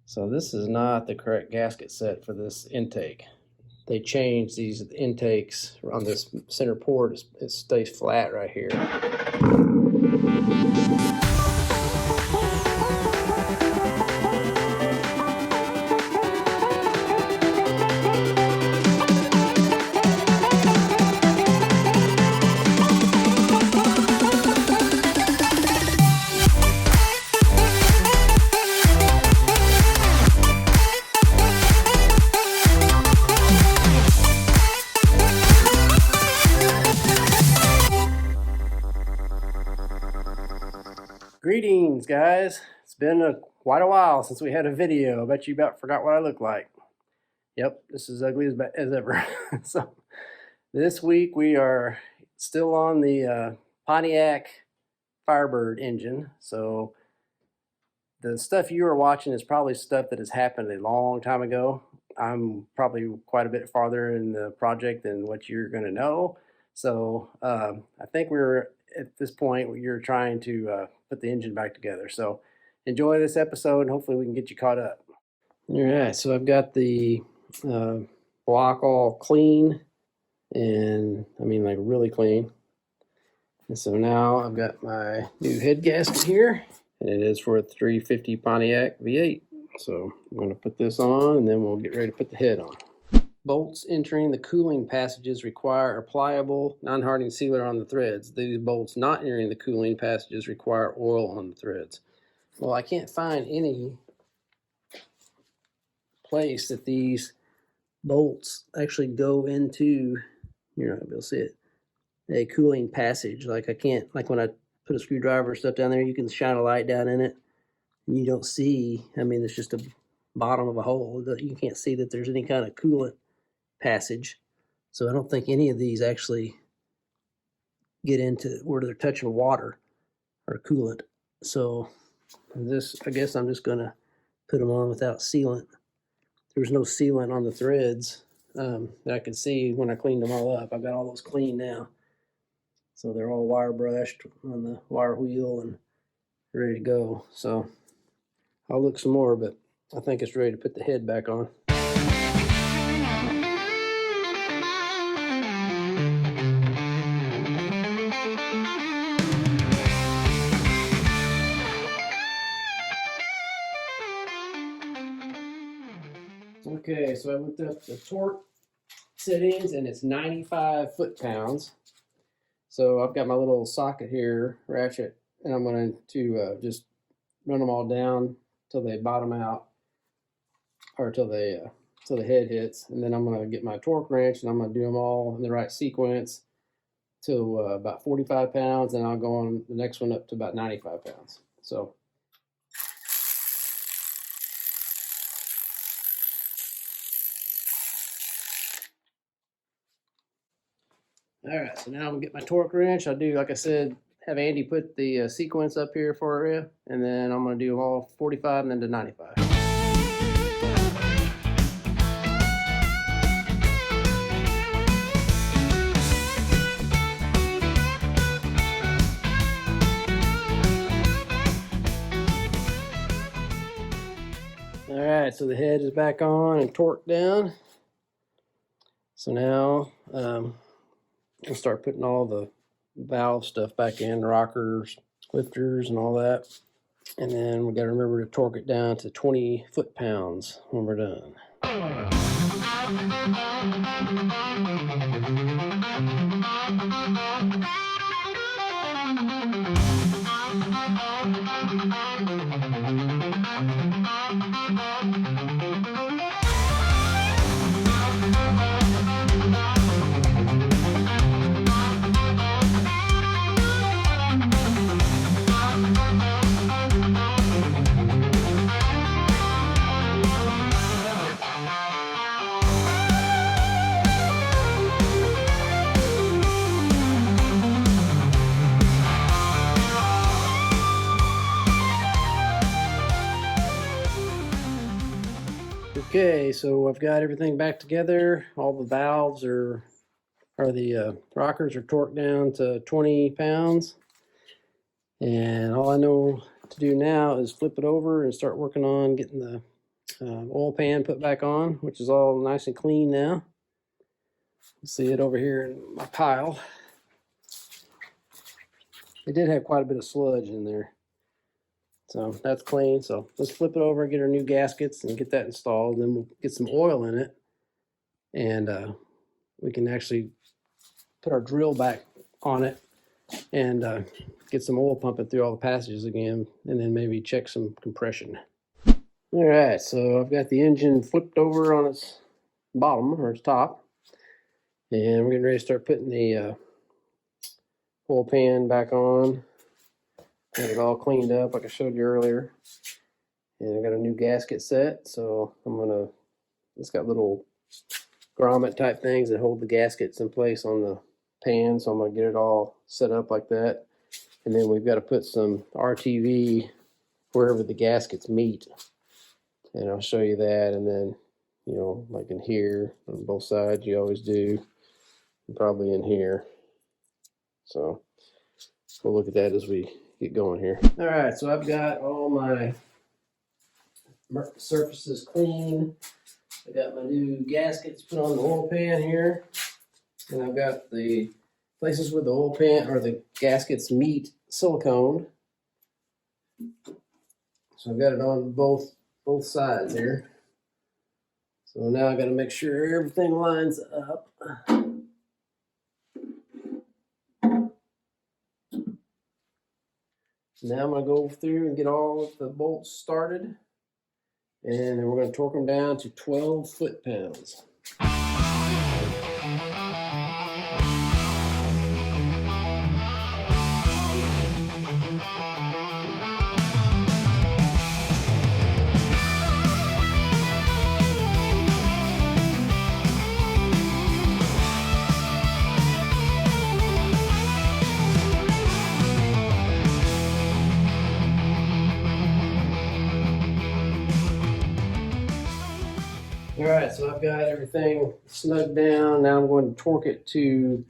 So this is not the correct gasket set for this intake. They changed these intakes on this center port. It stays flat right here. Greetings, guys. It's been quite a while since we had a video. I bet you about forgot what I look like. Yep, this is ugly as ever. So this week we are still on the Pontiac Firebird engine. So the stuff you are watching is probably stuff that has happened a long time ago. I'm probably quite a bit farther in the project than what you're going to know. So I think we're at this point where you're trying to put the engine back together. So enjoy this episode and hopefully we can get you caught up. All right, so I've got the block all clean, and I mean like really clean. And so now I've got my new head gasket here, and it is for a 350 Pontiac V8. So I'm going to put this on and then we'll get ready to put the head on. Bolts entering the cooling passages require a pliable, non-hardening sealer on the threads. These bolts not entering the cooling passages require oil on the threads. Well, I can't find any place that these bolts actually go into, you're not going to be able to see it, a cooling passage. Like I can't, like when I put a screwdriver or stuff down there, you can shine a light down in it and you don't see, I mean, it's just a bottom of a hole. You can't see that there's any kind of coolant passage. So I don't think any of these actually get into where they're touching water or coolant. So this, I guess I'm just going to put them on without sealant. There's no sealant on the threads that I could see when I cleaned them all up. I've got all those clean now. So they're all wire brushed on the wire wheel and ready to go. So I'll look some more, but I think it's ready to put the head back on. Okay, so I looked up the torque settings and it's 95 foot-pounds. So I've got my little socket here, ratchet, and I'm going to just run them all down till they bottom out, or till the head hits, and then I'm going to get my torque wrench and I'm going to do them all in the right sequence to about 45 pounds, and I'll go on the next one up to about 95 pounds. So all right, so now I'm gonna get my torque wrench. I'll do, like I said, have Andy put the sequence up here for you, and then I'm gonna do them all 45 and then to 95. All right, so the head is back on and torqued down. So now we'll start putting all the valve stuff back in, rockers, lifters, and all that. And then we got to remember to torque it down to 20 foot-pounds when we're done. Okay, so I've got everything back together. All the valves the rockers are torqued down to 20 pounds. And all I know to do now is flip it over and start working on getting the Oil pan put back on, which is all nice and clean now. See it over here in my pile. It did have quite a bit of sludge in there. So that's clean. So let's flip it over and get our new gaskets and get that installed. And then we'll get some oil in it. And we can actually put our drill back on it and get some oil pumping through all the passages again, and then maybe check some compression. All right, so I've got the engine flipped over on its bottom or its top, and we're getting ready to start putting the oil pan back on. Got it all cleaned up like I showed you earlier, and I got a new gasket set. So it's got little grommet type things that hold the gaskets in place on the pan, so I'm gonna get it all set up like that. And then we've got to put some RTV wherever the gaskets meet, and I'll show you that. And then, you know, like in here on both sides, you always do, and probably in here. So we'll look at that as we get going here. All right, so I've got all my surfaces clean. I got my new gaskets put on the oil pan here, and I've got the places where the oil pan or the gaskets meet silicone. So I've got it on both sides here. So now I got to make sure everything lines up. Now I'm going to go through and get all of the bolts started, and then we're going to torque them down to 12 foot-pounds. All right, so I've got everything snugged down. Now I'm going to torque it to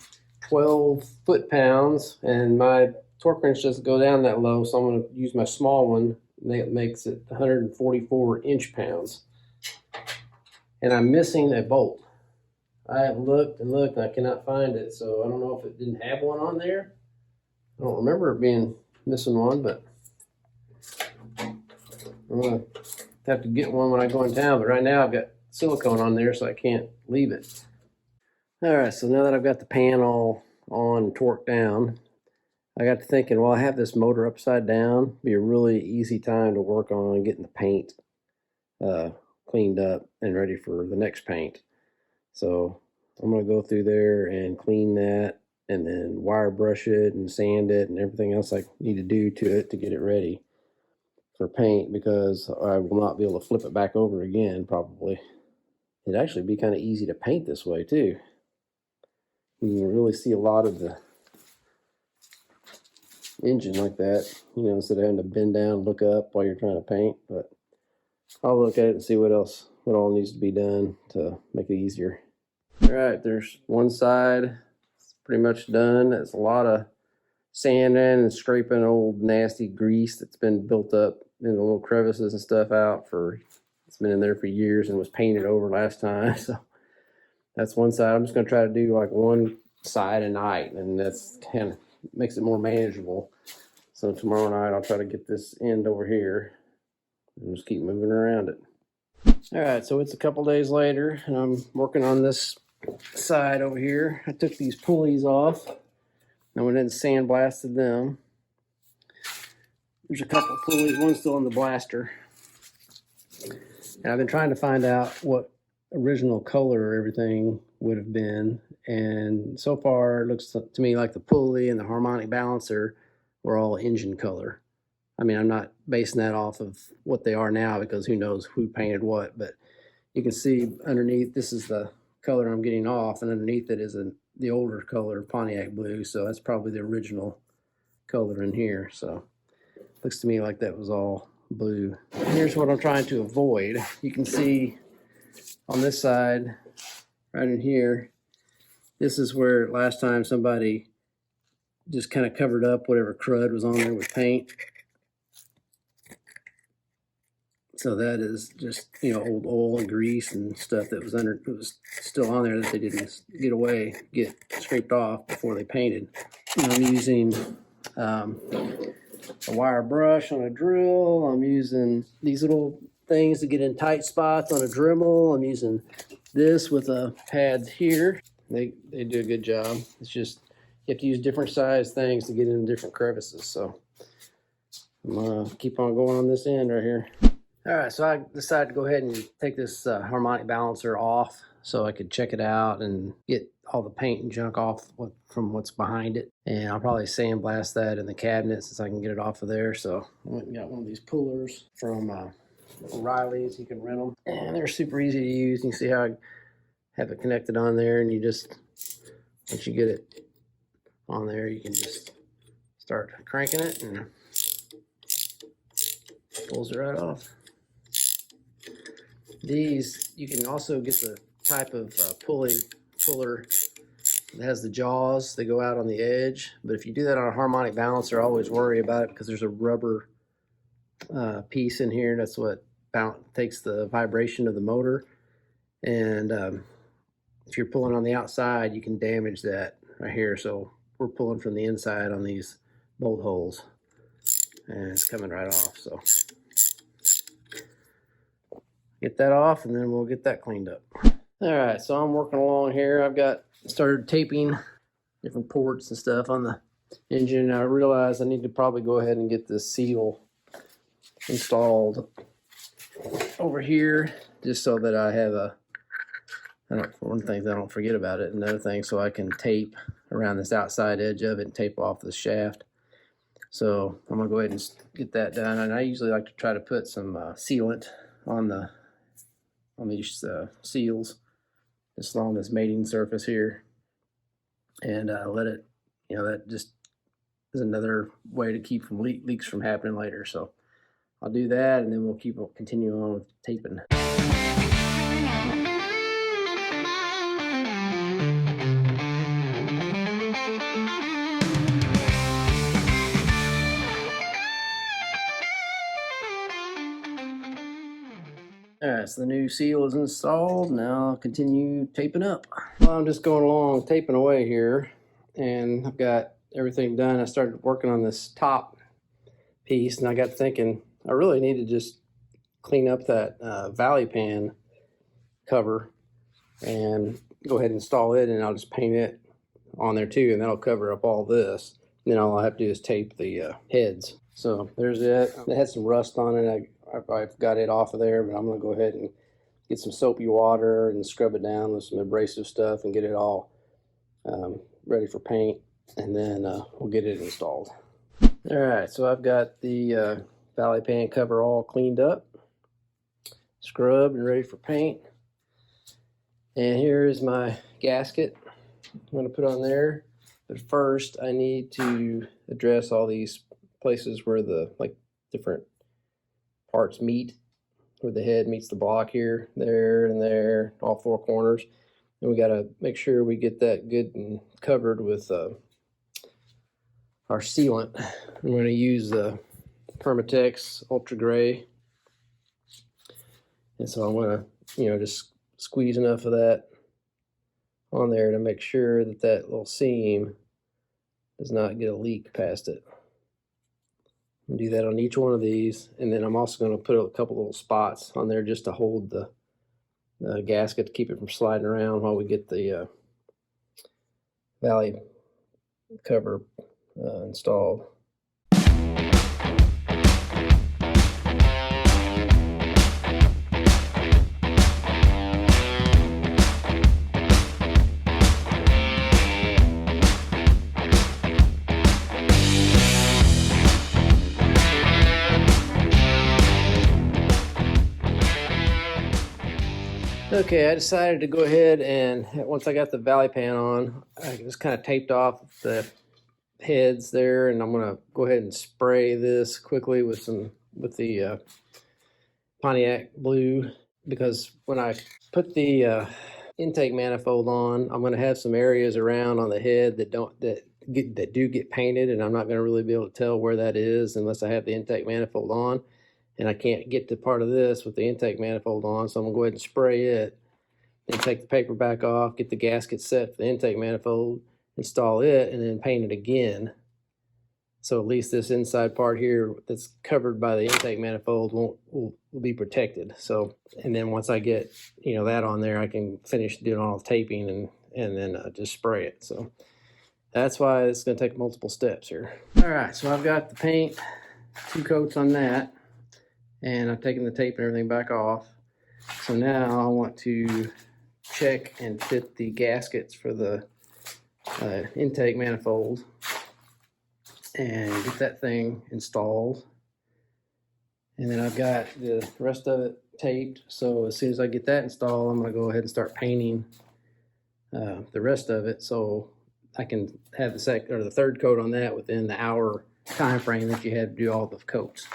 12 foot-pounds, and my torque wrench doesn't go down that low, so I'm going to use my small one. That makes it 144 inch-pounds. And I'm missing a bolt. I have looked and looked, and I cannot find it, so I don't know if it didn't have one on there. I don't remember it being missing one, but I'm going to have to get one when I go in town. But right now I've got silicone on there, so I can't leave it. All right, so now that I've got the pan all on and torqued down, I got to thinking, well, I have this motor upside down. It'd be a really easy time to work on getting the paint cleaned up and ready for the next paint. So I'm going to go through there and clean that, and then wire brush it and sand it and everything else I need to do to it to get it ready for paint, because I will not be able to flip it back over again probably. It'd actually be kind of easy to paint this way too. You can really see a lot of the engine like that, you know, instead of having to bend down and look up while you're trying to paint. But I'll look at it and see what all needs to be done to make it easier. All right, there's one side. It's pretty much done. There's a lot of sanding and scraping old nasty grease that's been built up in the little crevices and stuff out for, it's been in there for years and was painted over last time. So that's one side. I'm just going to try to do like one side a night, and that's kind of makes it more manageable. So tomorrow night I'll try to get this end over here and just keep moving around it. All right, so it's a couple days later, and I'm working on this side over here. I took these pulleys off. I went in and sandblasted them. There's a couple of pulleys, one's still in the blaster. And I've been trying to find out what original color everything would have been. And so far, it looks to me like the pulley and the harmonic balancer were all engine color. I mean, I'm not basing that off of what they are now, because who knows who painted what. But you can see underneath, this is the color I'm getting off, and underneath it is the older color, Pontiac blue. So that's probably the original color in here. So looks to me like that was all blue. Here's what I'm trying to avoid. You can see on this side, right in here, this is where last time somebody just kind of covered up whatever crud was on there with paint. So that is just, you know, old oil and grease and stuff that was it was still on there that they didn't get scraped off before they painted. And I'm using a wire brush on a drill. I'm using these little things to get in tight spots on a Dremel. I'm using this with a pad here. They do a good job. It's just you have to use different size things to get in different crevices. So I'm gonna keep on going on this end right here. All right, so I decided to go ahead and take this harmonic balancer off so I could check it out and get all the paint and junk off from what's behind it. And I'll probably sandblast that in the cabinet since I can get it off of there. So I went and got one of these pullers from O'Reilly's. You can rent them, and they're super easy to use. You can see how I have it connected on there, and you just, once you get it on there, you can just start cranking it and pulls it right off. These, you can also get the type of puller that has the jaws. They go out on the edge. But if you do that on a harmonic balancer, always worry about it because there's a rubber piece in here. That's what takes the vibration of the motor. And if you're pulling on the outside, you can damage that right here. So we're pulling from the inside on these bolt holes. And it's coming right off. So get that off, and then we'll get that cleaned up. All right, so I'm working along here. I've got started taping different ports and stuff on the engine. I realized I need to probably go ahead and get this seal installed over here, just so that I have one thing, I don't forget about it. Another thing, so I can tape around this outside edge of it and tape off the shaft. So I'm gonna go ahead and get that done. And I usually like to try to put some sealant on these seals just along this mating surface here, and let it, you know, that just is another way to keep from leaks from happening later. So I'll do that, and then we'll continue on with taping. All right, so the new seal is installed. Now I'll continue taping up. Well, I'm just going along taping away here, and I've got everything done. I started working on this top piece, and I got thinking I really need to just clean up that valley pan cover and go ahead and install it, and I'll just paint it on there too, and that'll cover up all this. And then all I have to do is tape the heads. So there's it. It had some rust on it. I've got it off of there, but I'm going to go ahead and get some soapy water and scrub it down with some abrasive stuff and get it all ready for paint, and then we'll get it installed. All right, so I've got the valley pan cover all cleaned up, scrubbed and ready for paint. And here is my gasket I'm going to put on there. But first I need to address all these places where the different parts meet, where the head meets the block here, there, and there, all four corners. And we got to make sure we get that good and covered with our sealant. I'm going to use the Permatex Ultra Gray. And so I'm going to, you know, just squeeze enough of that on there to make sure that that little seam does not get a leak past it. Do that on each one of these, and then I'm also going to put a couple little spots on there just to hold the gasket to keep it from sliding around while we get the valley cover installed. Okay, I decided to go ahead and once I got the valley pan on, I just kind of taped off the heads there, and I'm going to go ahead and spray this quickly with the Pontiac blue, because when I put the intake manifold on, I'm going to have some areas around on the head that do get painted, and I'm not going to really be able to tell where that is unless I have the intake manifold on. and I can't get to part of this with the intake manifold on, so I'm gonna go ahead and spray it, then take the paper back off, get the gasket set for the intake manifold, install it, and then paint it again. So at least this inside part here that's covered by the intake manifold will be protected. So, and then once I get, you know, that on there, I can finish doing all the taping and then just spray it. So that's why it's going to take multiple steps here. All right, so I've got the paint, 2 coats on that, and I've taken the tape and everything back off. So now I want to check and fit the gaskets for the intake manifold and get that thing installed. And then I've got the rest of it taped, so as soon as I get that installed, I'm going to go ahead and start painting the rest of it, so I can have the third coat on that within the hour time frame that you had to do all the coats.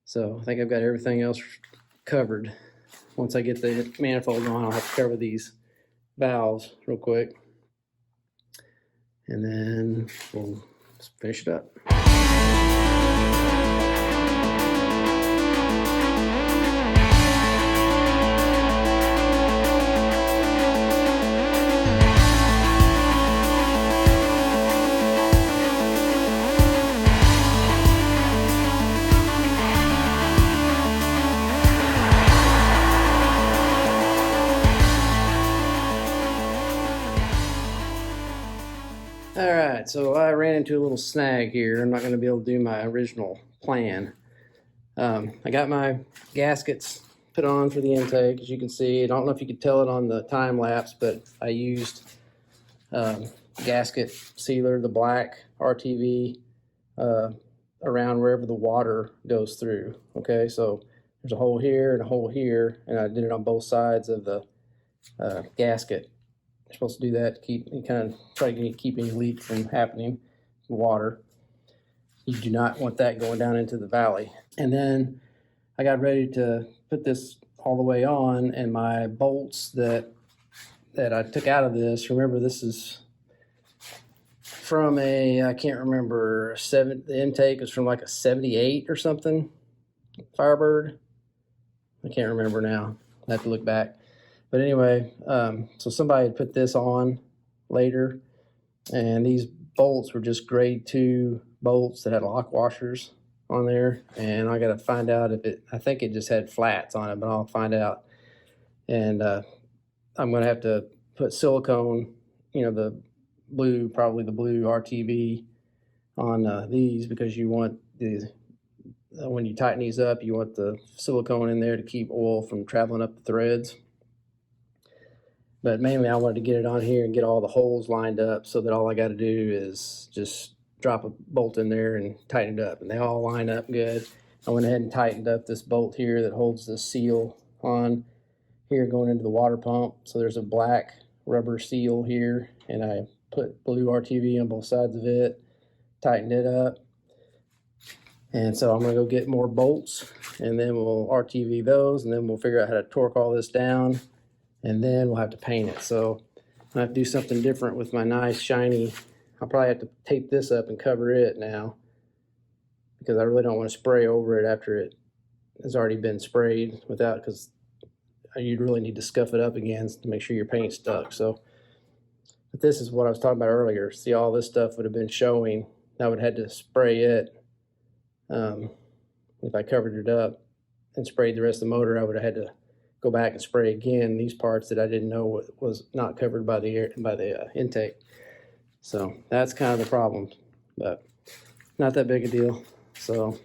So I think I've got everything else covered. Once I get the manifold on, I'll have to cover these valves real quick, and then we'll finish it up. All right, so I ran into a little snag here. I'm not going to be able to do my original plan. I got my gaskets put on for the intake, as you can see. I don't know if you could tell it on the time lapse, but I used gasket sealer, the black RTV, around wherever the water goes through. Okay, so there's a hole here and a hole here, and I did it on both sides of the gasket. You're supposed to do that to keep, you kind of try to keep any leak from happening, water. You do not want that going down into the valley. And then I got ready to put this all the way on, and my bolts that I took out of this, remember this is from a, I can't remember, the intake is from like a 78 or something, Firebird. I can't remember now, I have to look back. But anyway, so somebody had put this on later, and these bolts were just grade 2 bolts that had lock washers on there, and I got to find out if it, I think it just had flats on it, but I'll find out. And I'm going to have to put silicone, you know, the blue, probably the blue RTV on these, because you want the, when you tighten these up, you want the silicone in there to keep oil from traveling up the threads. But mainly I wanted to get it on here and get all the holes lined up so that all I got to do is just drop a bolt in there and tighten it up. And they all line up good. I went ahead and tightened up this bolt here that holds the seal on here going into the water pump. So there's a black rubber seal here, and I put blue RTV on both sides of it, tightened it up. And so I'm going to go get more bolts, and then we'll RTV those, and then we'll figure out how to torque all this down. And then we'll have to paint it. So I have to do something different with my nice shiny. I'll probably have to tape this up and cover it now, because I really don't want to spray over it after it has already been sprayed without, because you'd really need to scuff it up again to make sure your paint's stuck. So, but this is what I was talking about earlier. See, all this stuff would have been showing. I would have had to spray it. If I covered it up and sprayed the rest of the motor, I would have had to go back and spray again these parts that I didn't know was not covered by the intake. So that's kind of the problem, but not that big a deal. So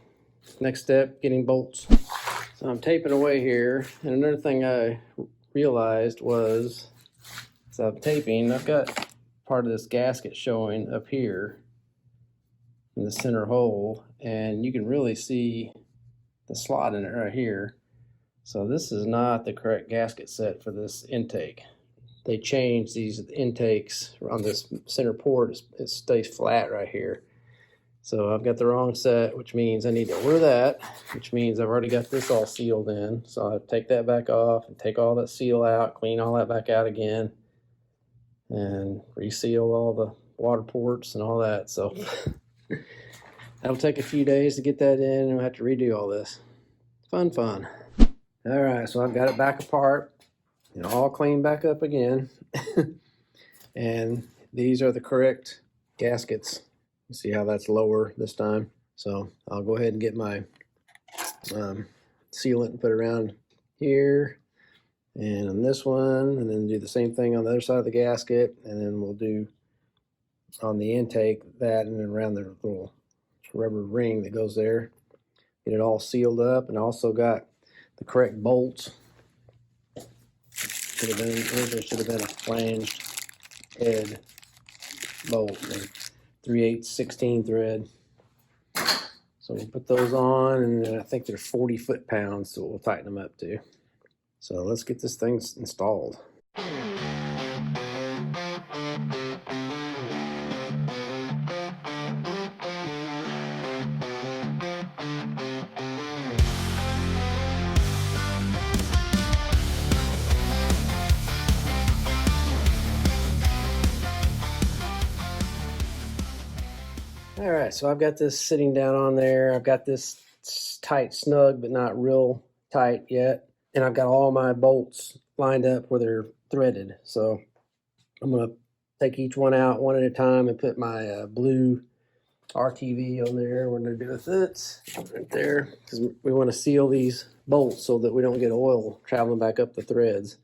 next step, getting bolts. So I'm taping away here, and another thing I realized was, as I'm taping, I've got part of this gasket showing up here in the center hole, and you can really see the slot in it right here. So this is not the correct gasket set for this intake. They changed these intakes on this center port. It stays flat right here. So I've got the wrong set, which means I need to order that, which means I've already got this all sealed in. So I'll take that back off and take all that seal out, clean all that back out again, and reseal all the water ports and all that. So that'll take a few days to get that in, and we'll have to redo all this. Fun. All right, so I've got it back apart and all cleaned back up again. And these are the correct gaskets. You see how that's lower this time? So I'll go ahead and get my sealant and put it around here and on this one, and then do the same thing on the other side of the gasket, and then we'll do on the intake that, and then around the little rubber ring that goes there. Get it all sealed up, and also got the correct bolts. There should have been a flanged head bolt, 3/8 16 thread. So we'll put those on, and I think they're 40 foot-pounds, so we'll tighten them up too. So let's get this thing installed. All right, so I've got this sitting down on there. I've got this tight, snug, but not real tight yet. And I've got all my bolts lined up where they're threaded. So I'm going to take each one out one at a time and put my blue RTV on there. We're going to do with it right there, because we want to seal these bolts so that we don't get oil traveling back up the threads.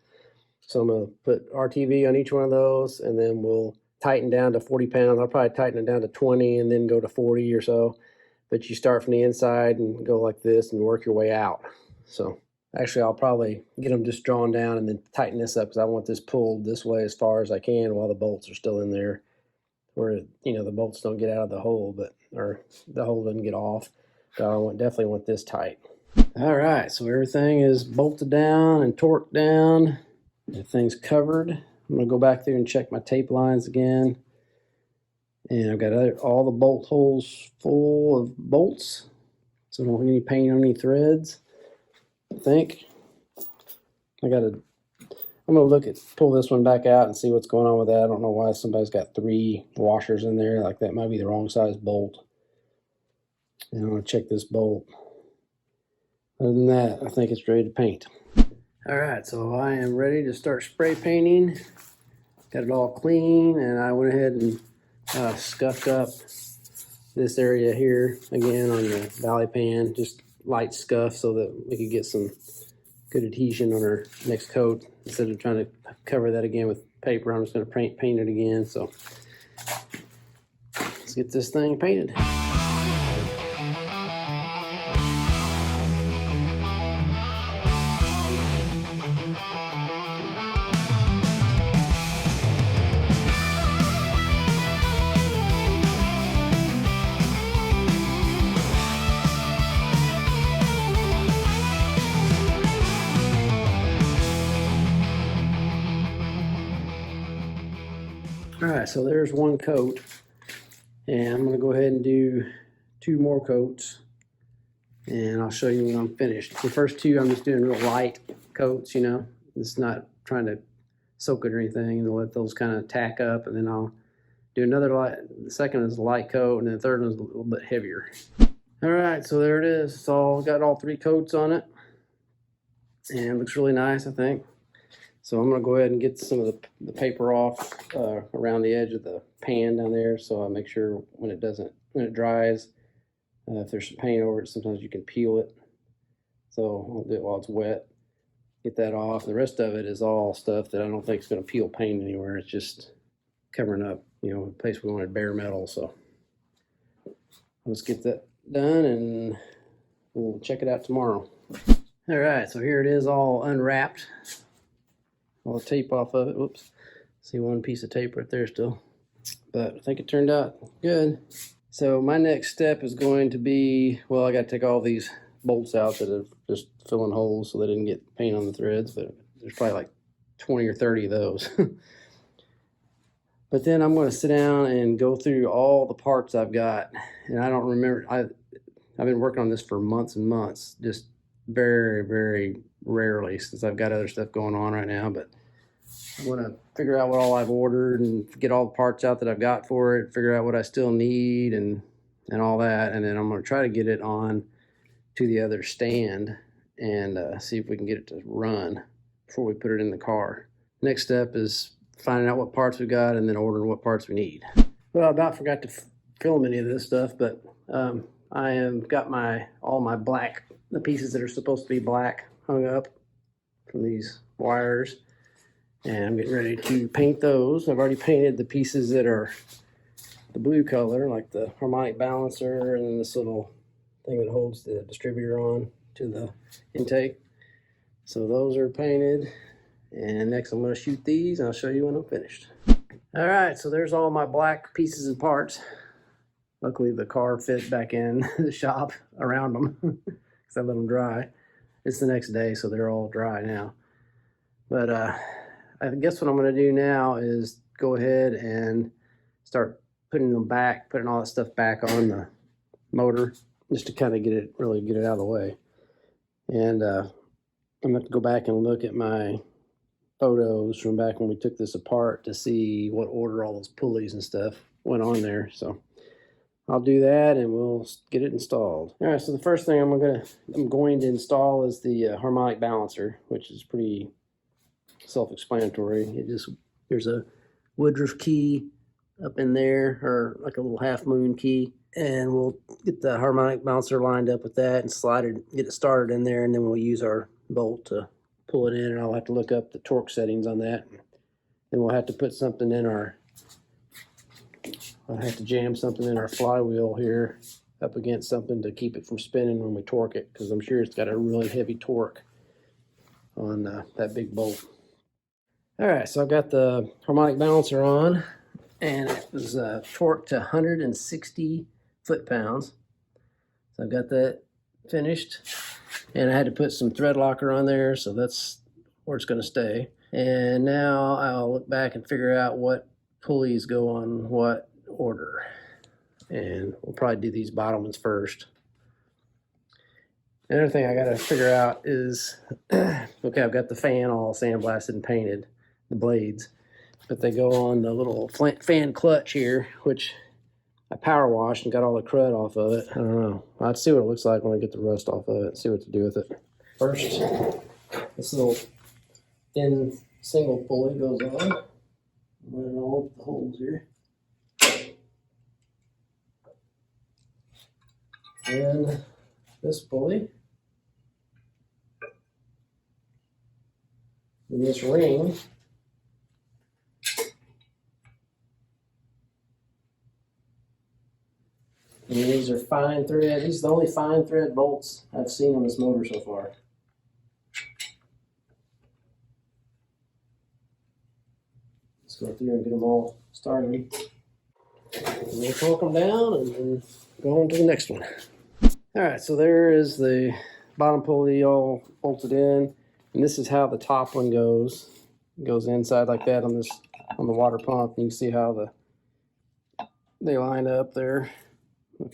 So I'm going to put RTV on each one of those, and then we'll tighten down to 40 pounds. I'll probably tighten it down to 20 and then go to 40 or so. But you start from the inside and go like this and work your way out. So actually, I'll probably get them just drawn down and then tighten this up, because I want this pulled this way as far as I can while the bolts are still in there, where, you know, the bolts don't get out of the hole, or the hole doesn't get off. So I definitely want this tight. All right, so everything is bolted down and torqued down. Everything's covered. I'm going to go back there and check my tape lines again. And I've got all the bolt holes full of bolts, so I don't have any paint on any threads, I think. I'm going to pull this one back out and see what's going on with that. I don't know why somebody's got 3 washers in there. Like, that might be the wrong size bolt. And I'm going to check this bolt. Other than that, I think it's ready to paint. All right, so I am ready to start spray painting. Got it all clean, and I went ahead and scuffed up this area here again on the valley pan, just light scuff so that we could get some good adhesion on our next coat. Instead of trying to cover that again with paper, I'm just going to paint it again. So let's get this thing painted. All right, so there's one coat, and I'm going to go ahead and do 2 more coats, and I'll show you when I'm finished. The first 2, I'm just doing real light coats, you know. It's not trying to soak it or anything, and let those kind of tack up, and then I'll do another light. The second is a light coat, and then the third one is a little bit heavier. All right, so there it is. It's all got all 3 coats on it, and it looks really nice, I think. So I'm going to go ahead and get some of the paper off around the edge of the pan down there, so I make sure when it dries, if there's some paint over it, sometimes you can peel it. So I'll do it while it's wet. Get that off. The rest of it is all stuff that I don't think is going to peel paint anywhere. It's just covering up, you know, a place we wanted bare metal. So let's get that done, and we'll check it out tomorrow. All right, so here it is all unwrapped. All the tape off of it. Whoops. See one piece of tape right there still. But I think it turned out good. So my next step is going to be, well, I got to take all these bolts out that are just filling holes so they didn't get paint on the threads, but there's probably like 20 or 30 of those. But then I'm going to sit down and go through all the parts I've got. And I don't remember, I've been working on this for months and months, just very, very rarely, since I've got other stuff going on right now. But I want to figure out what all I've ordered and get all the parts out that I've got for it, figure out what I still need and all that. And then I'm going to try to get it on to the other stand and see if we can get it to run before we put it in the car. Next step is finding out what parts we got and then ordering what parts we need. Well, I about forgot to film any of this stuff, but I have got all my black, the pieces that are supposed to be black, hung up from these wires, and I'm getting ready to paint those. I've already painted the pieces that are the blue color, like the harmonic balancer and then this little thing that holds the distributor on to the intake. So those are painted, and next I'm going to shoot these and I'll show you when I'm finished. All right, so there's all my black pieces and parts. Luckily the car fit back in the shop around them because I let them dry. It's the next day, so they're all dry now. But I guess what I'm going to do now is go ahead and start putting all that stuff back on the motor, just to kind of really get it out of the way. And I'm going to have to go back and look at my photos from back when we took this apart to see what order all those pulleys and stuff went on there. So I'll do that and we'll get it installed. All right, so the first thing I'm going to install is the harmonic balancer, which is pretty self-explanatory. There's a Woodruff key up in there, or like a little half moon key, and we'll get the harmonic balancer lined up with that and get it started in there, and then we'll use our bolt to pull it in, and I'll have to look up the torque settings on that. Then we'll have to put something in I'll have to jam something in our flywheel here up against something to keep it from spinning when we torque it, because I'm sure it's got a really heavy torque on that big bolt. All right, so I've got the harmonic balancer on, and it was torqued to 160 foot-pounds. So I've got that finished, and I had to put some thread locker on there, so that's where it's going to stay. And now I'll look back and figure out what pulleys go on what order, and we'll probably do these bottom ones first. Another thing I got to figure out is, okay, I've got the fan all sandblasted and painted, the blades, but they go on the little fan clutch here, which I power washed and got all the crud off of it. I don't know. I'll see what it looks like when I get the rust off of it, see what to do with it. First, this little thin single pulley goes on. Let it all over the holes here. And this pulley. And this ring. And these are fine thread. These are the only fine thread bolts I've seen on this motor so far. Let's go through and get them all started. And we'll torque them down and then go on to the next one. All right, so there is the bottom pulley all bolted in, and this is how the top one goes. It goes inside like that on the water pump. You can see how they line up there. If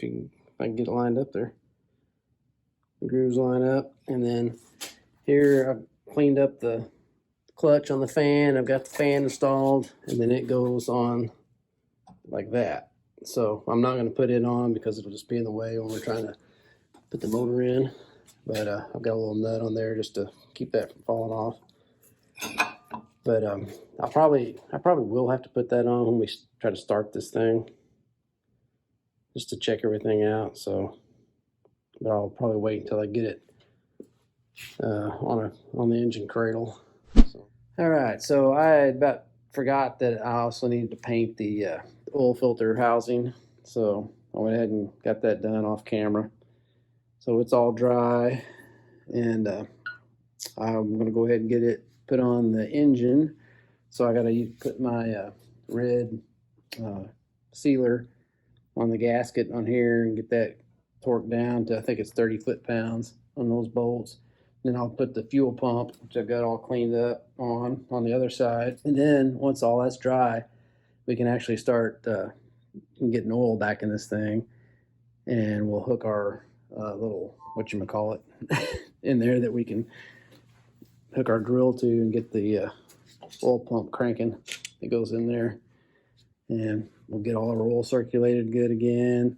I can get it lined up there. The grooves line up, and then here I've cleaned up the clutch on the fan. I've got the fan installed, and then it goes on like that. So I'm not going to put it on because it'll just be in the way when we're trying to put the motor in. But I've got a little nut on there just to keep that from falling off. But I probably will have to put that on when we try to start this thing, just to check everything out. So, but I'll probably wait until I get it on the engine cradle. So. All right, so I about forgot that I also needed to paint the oil filter housing. So I went ahead and got that done off camera. So it's all dry, and I'm gonna go ahead and get it put on the engine. So I gotta put my red sealer on the gasket on here and get that torqued down to, I think it's 30 foot-pounds on those bolts. Then I'll put the fuel pump, which I've got all cleaned up, on the other side. And then once all that's dry, we can actually start getting oil back in this thing, and we'll hook our little whatchamacallit in there that we can hook our drill to and get the oil pump cranking. It goes in there, and we'll get all our oil circulated good again,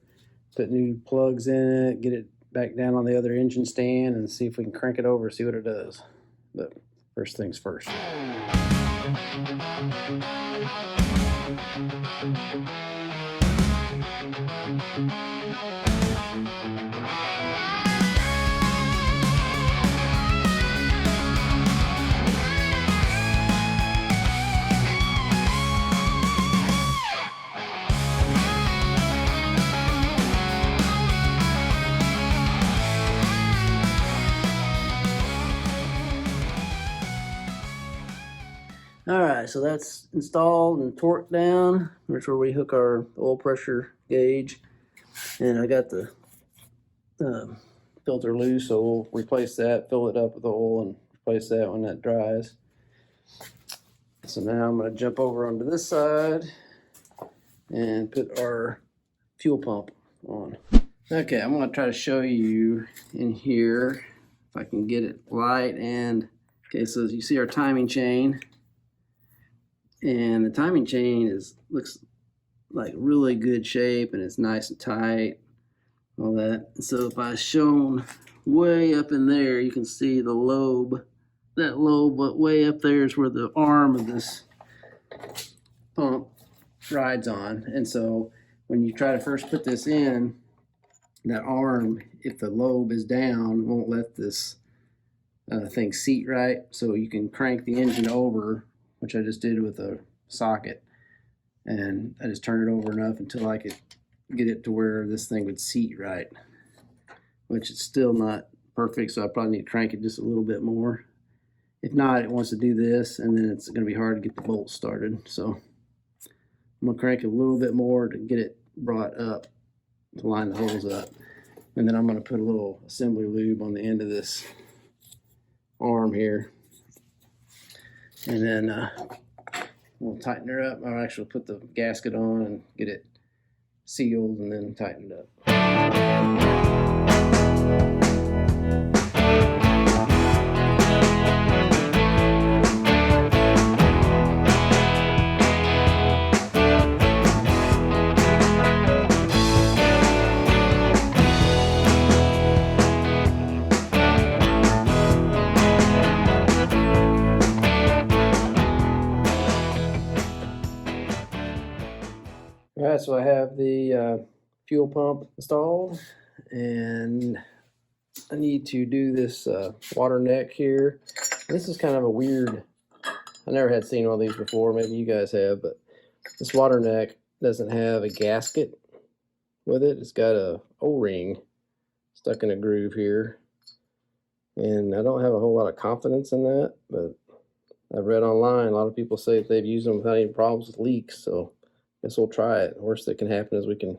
put new plugs in it, get it back down on the other engine stand and see if we can crank it over, see what it does. But first things first. Alright, so that's installed and torqued down. Here's where we hook our oil pressure gauge. And I got the filter loose, so we'll replace that, fill it up with oil, and replace that when that dries. So now I'm going to jump over onto this side and put our fuel pump on. Okay, I'm going to try to show you in here if I can get it light. And okay, so as you see our timing chain. And the timing chain looks like really good shape, and it's nice and tight, all that. And so if I shone way up in there, you can see the lobe. That lobe, but way up there is where the arm of this pump rides on. And so when you try to first put this in, that arm, if the lobe is down, won't let this thing seat right. So you can crank the engine over, which I just did with a socket, and I just turned it over enough until I could get it to where this thing would seat right, which is still not perfect, so I probably need to crank it just a little bit more. If not, it wants to do this, and then it's going to be hard to get the bolts started. So I'm going to crank it a little bit more to get it brought up to line the holes up, and then I'm going to put a little assembly lube on the end of this arm here. And then we'll tighten her up. I'll actually put the gasket on and get it sealed and then tightened up. Alright, so I have the fuel pump installed, and I need to do this water neck here. This is kind of a weird, I never had seen one of these before, maybe you guys have, but this water neck doesn't have a gasket with it. It's got a O-ring stuck in a groove here, and I don't have a whole lot of confidence in that, but I've read online a lot of people say that they've used them without any problems with leaks, so I guess we'll try it. The worst that can happen is we can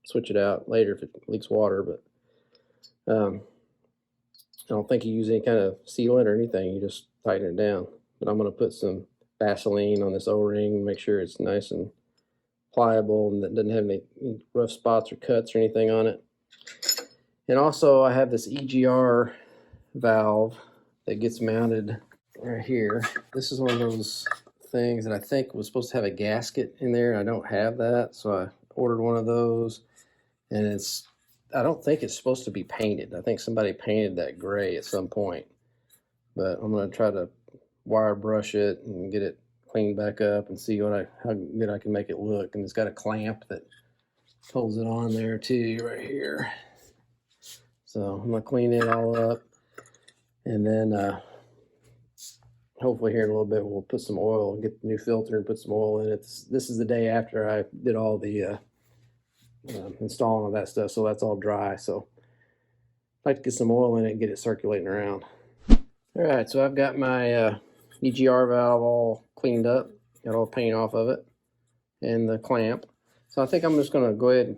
switch it out later if it leaks water, but I don't think you use any kind of sealant or anything. You just tighten it down. But I'm going to put some Vaseline on this O-ring, make sure it's nice and pliable and that doesn't have any rough spots or cuts or anything on it. And also I have this EGR valve that gets mounted right here. This is one of those things that I think was supposed to have a gasket in there, and I don't have that, so I ordered one of those, and I don't think it's supposed to be painted. I think somebody painted that gray at some point, but I'm going to try to wire brush it and get it cleaned back up and see how good I can make it look. And it's got a clamp that holds it on there too right here, so I'm going to clean it all up, and then hopefully here in a little bit we'll put some oil, get the new filter and put some oil in it. This is the day after I did all the installing of that stuff, so that's all dry. So I'd like to get some oil in it and get it circulating around. Alright, so I've got my EGR valve all cleaned up, got all the paint off of it and the clamp. So I think I'm just going to go ahead and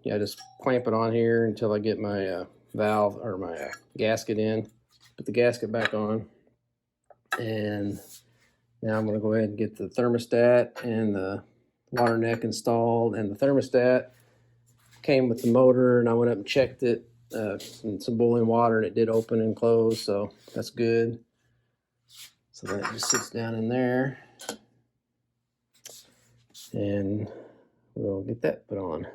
just clamp it on here until I get my valve or my gasket in. Put the gasket back on. And now I'm going to go ahead and get the thermostat and the water neck installed. And the thermostat came with the motor, and I went up and checked it in some boiling water, and it did open and close, so that's good. So that just sits down in there, and we'll get that put on.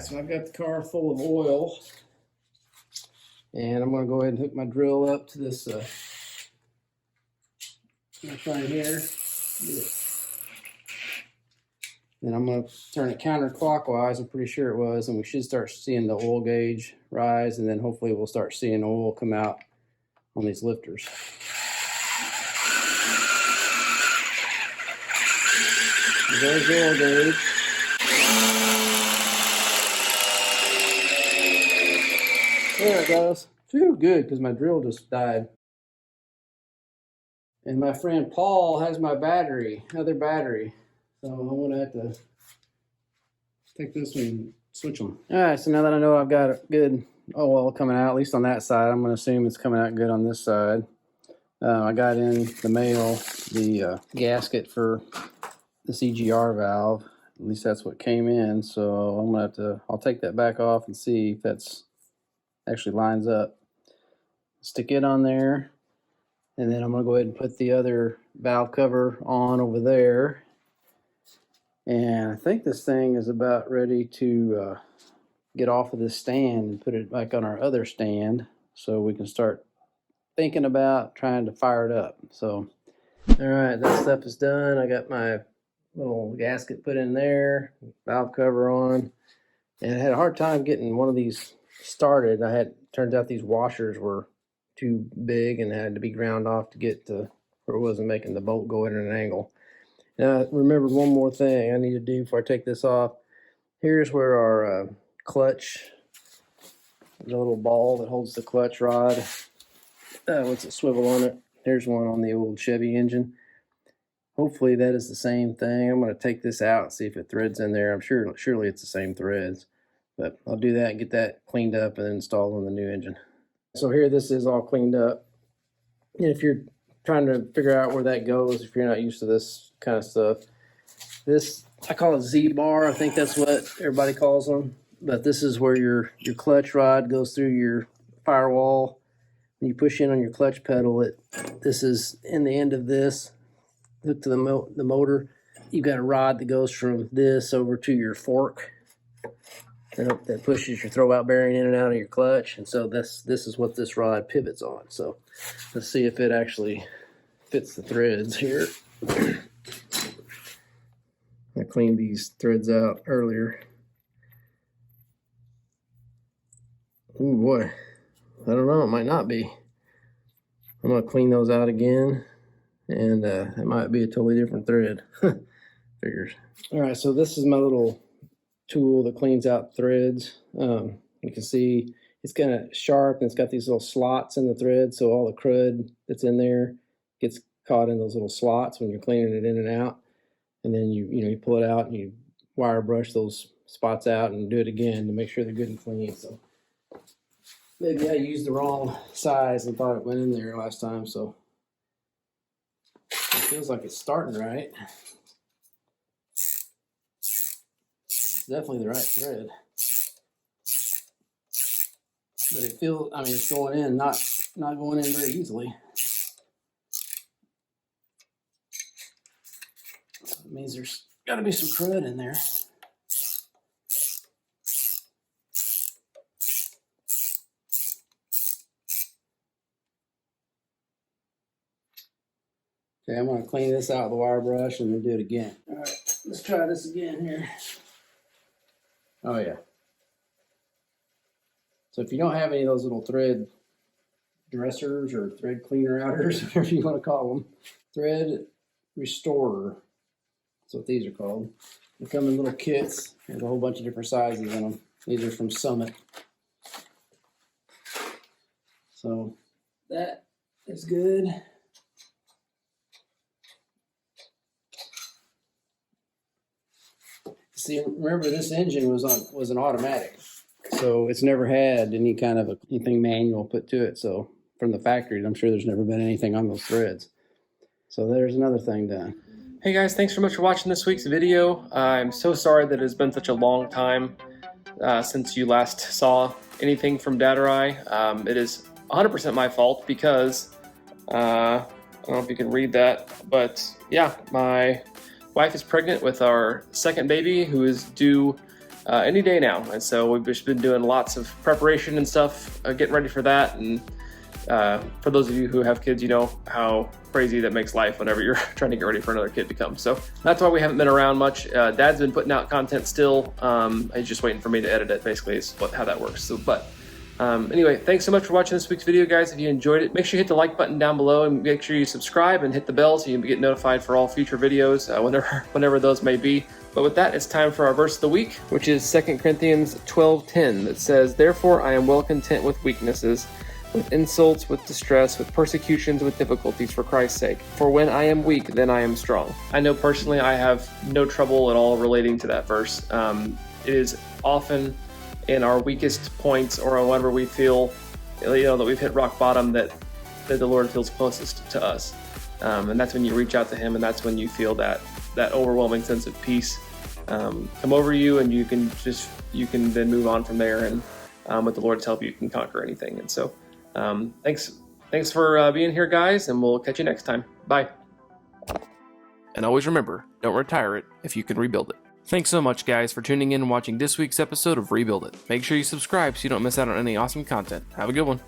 so I've got the car full of oil, and I'm going to go ahead and hook my drill up to this right here. Then I'm going to turn it counterclockwise, I'm pretty sure it was, and we should start seeing the oil gauge rise, and then hopefully we'll start seeing oil come out on these lifters. There's the oil gauge. There it goes. Phew, good, because my drill just died. And my friend Paul has my battery, other battery. So I'm going to have to take this one and switch them. All right, so now that I know I've got a good oil coming out, at least on that side, I'm going to assume it's coming out good on this side. I got in the mail the gasket for the CGR valve. At least that's what came in. So I'm going to I'll take that back off and see if that's actually lines up. Stick it on there. And then I'm going to go ahead and put the other valve cover on over there. And I think this thing is about ready to get off of this stand and put it back on our other stand so we can start thinking about trying to fire it up. So, all right, that stuff is done. I got my little gasket put in there, valve cover on, and I had a hard time getting one of these started. Turns out these washers were too big and had to be ground off to get to where it wasn't making the bolt go in at an angle. Now, I remembered one more thing I need to do before I take this off. Here's where our clutch, the little ball that holds the clutch rod, what's it, swivel on it. There's one on the old Chevy engine. Hopefully that is the same thing. I'm going to take this out and see if it threads in there. I'm sure, surely it's the same threads. But I'll do that and get that cleaned up and then installed on the new engine. So here this is all cleaned up. And if you're trying to figure out where that goes, if you're not used to this kind of stuff, this, I call it Z-bar. I think that's what everybody calls them. But this is where your clutch rod goes through your firewall. When you push in on your clutch pedal, this is in the end of this, hooked to the motor. You've got a rod that goes from this over to your fork. That pushes your throwout bearing in and out of your clutch, and so this is what this rod pivots on. So let's see if it actually fits the threads here. I cleaned these threads out earlier. Oh boy, I don't know, it might not be. I'm gonna clean those out again, and it might be a totally different thread. Figures. All right, so this is my little tool that cleans out threads. You can see it's kind of sharp and it's got these little slots in the thread, so all the crud that's in there gets caught in those little slots when you're cleaning it in and out. And then you pull it out and you wire brush those spots out and do it again to make sure they're good and clean. So maybe I used the wrong size and thought it went in there last time, so it feels like it's starting right. Definitely the right thread, but it feels, I mean, it's going in, not going in very easily. So it means there's got to be some crud in there. Okay, I'm going to clean this out with the wire brush and then do it again. All right, let's try this again here. Oh yeah. So if you don't have any of those little thread dressers or thread cleaner outers, whatever you want to call them, thread restorer, that's what these are called. They come in little kits. There's a whole bunch of different sizes in them. These are from Summit. So that is good. See, remember this engine was an automatic, so it's never had any kind of anything manual put to it. So from the factory, I'm sure there's never been anything on those threads. So there's another thing done. Hey guys, thanks so much for watching this week's video. I'm so sorry that it's been such a long time since you last saw anything from Datarai. It is 100% my fault because I don't know if you can read that, but yeah, my wife is pregnant with our second baby, who is due any day now. And so we've just been doing lots of preparation and stuff, getting ready for that. And for those of you who have kids, you know how crazy that makes life whenever you're trying to get ready for another kid to come. So that's why we haven't been around much. Dad's been putting out content still. He's just waiting for me to edit it, basically, is how that works. So, anyway, thanks so much for watching this week's video, guys. If you enjoyed it, make sure you hit the like button down below and make sure you subscribe and hit the bell so you can get notified for all future videos whenever those may be. But with that, it's time for our verse of the week, which is 2 Corinthians 12:10, that says, "Therefore I am well content with weaknesses, with insults, with distress, with persecutions, with difficulties for Christ's sake. For when I am weak, then I am strong." I know personally I have no trouble at all relating to that verse. It is often in our weakest points, or whenever we feel, that we've hit rock bottom, that the Lord feels closest to us, and that's when you reach out to Him, and that's when you feel that overwhelming sense of peace come over you, and you can then move on from there, and with the Lord's help, you can conquer anything. And so, thanks for being here, guys, and we'll catch you next time. Bye. And always remember, don't retire it if you can rebuild it. Thanks so much, guys, for tuning in and watching this week's episode of Rebuild It. Make sure you subscribe so you don't miss out on any awesome content. Have a good one.